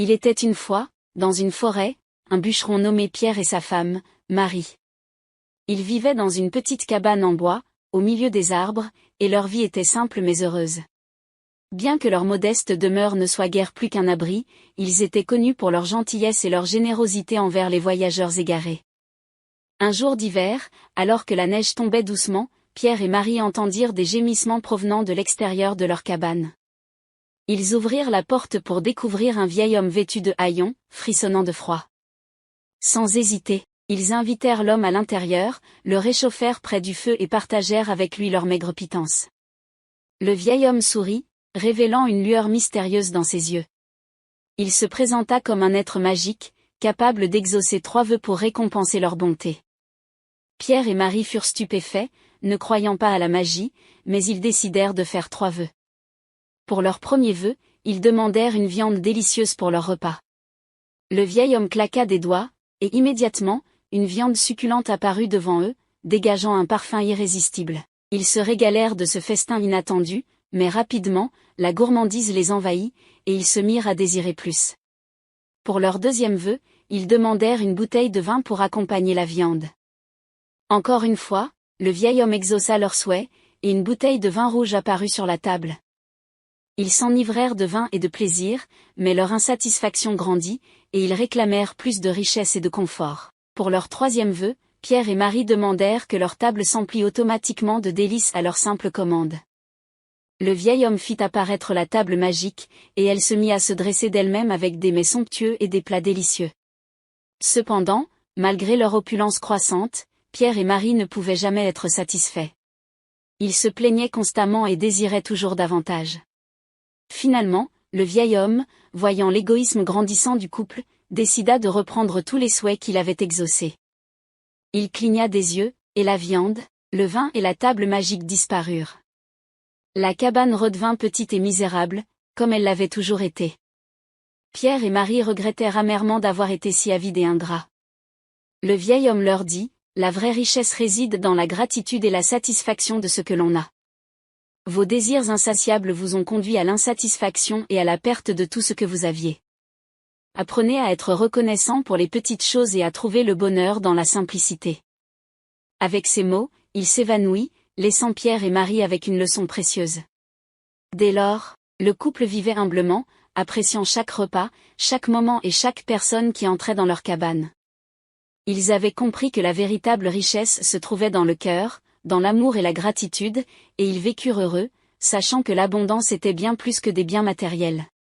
Il était une fois, dans une forêt, un bûcheron nommé Pierre et sa femme, Marie. Ils vivaient dans une petite cabane en bois, au milieu des arbres, et leur vie était simple mais heureuse. Bien que leur modeste demeure ne soit guère plus qu'un abri, ils étaient connus pour leur gentillesse et leur générosité envers les voyageurs égarés. Un jour d'hiver, alors que la neige tombait doucement, Pierre et Marie entendirent des gémissements provenant de l'extérieur de leur cabane. Ils ouvrirent la porte pour découvrir un vieil homme vêtu de haillons, frissonnant de froid. Sans hésiter, ils invitèrent l'homme à l'intérieur, le réchauffèrent près du feu et partagèrent avec lui leur maigre pitance. Le vieil homme sourit, révélant une lueur mystérieuse dans ses yeux. Il se présenta comme un être magique, capable d'exaucer 3 vœux pour récompenser leur bonté. Pierre et Marie furent stupéfaits, ne croyant pas à la magie, mais ils décidèrent de faire 3 vœux. Pour leur premier vœu, ils demandèrent une viande délicieuse pour leur repas. Le vieil homme claqua des doigts, et immédiatement, une viande succulente apparut devant eux, dégageant un parfum irrésistible. Ils se régalèrent de ce festin inattendu, mais rapidement, la gourmandise les envahit, et ils se mirent à désirer plus. Pour leur deuxième vœu, ils demandèrent une bouteille de vin pour accompagner la viande. Encore une fois, le vieil homme exauça leur souhait, et une bouteille de vin rouge apparut sur la table. Ils s'enivrèrent de vin et de plaisir, mais leur insatisfaction grandit, et ils réclamèrent plus de richesse et de confort. Pour leur troisième vœu, Pierre et Marie demandèrent que leur table s'emplit automatiquement de délices à leur simple commande. Le vieil homme fit apparaître la table magique, et elle se mit à se dresser d'elle-même avec des mets somptueux et des plats délicieux. Cependant, malgré leur opulence croissante, Pierre et Marie ne pouvaient jamais être satisfaits. Ils se plaignaient constamment et désiraient toujours davantage. Finalement, le vieil homme, voyant l'égoïsme grandissant du couple, décida de reprendre tous les souhaits qu'il avait exaucés. Il cligna des yeux, et la viande, le vin et la table magique disparurent. La cabane redevint petite et misérable, comme elle l'avait toujours été. Pierre et Marie regrettèrent amèrement d'avoir été si avides et ingrats. Le vieil homme leur dit, « La vraie richesse réside dans la gratitude et la satisfaction de ce que l'on a. Vos désirs insatiables vous ont conduit à l'insatisfaction et à la perte de tout ce que vous aviez. Apprenez à être reconnaissant pour les petites choses et à trouver le bonheur dans la simplicité. » Avec ces mots, il s'évanouit, laissant Pierre et Marie avec une leçon précieuse. Dès lors, le couple vivait humblement, appréciant chaque repas, chaque moment et chaque personne qui entrait dans leur cabane. Ils avaient compris que la véritable richesse se trouvait dans le cœur, dans l'amour et la gratitude, et ils vécurent heureux, sachant que l'abondance était bien plus que des biens matériels.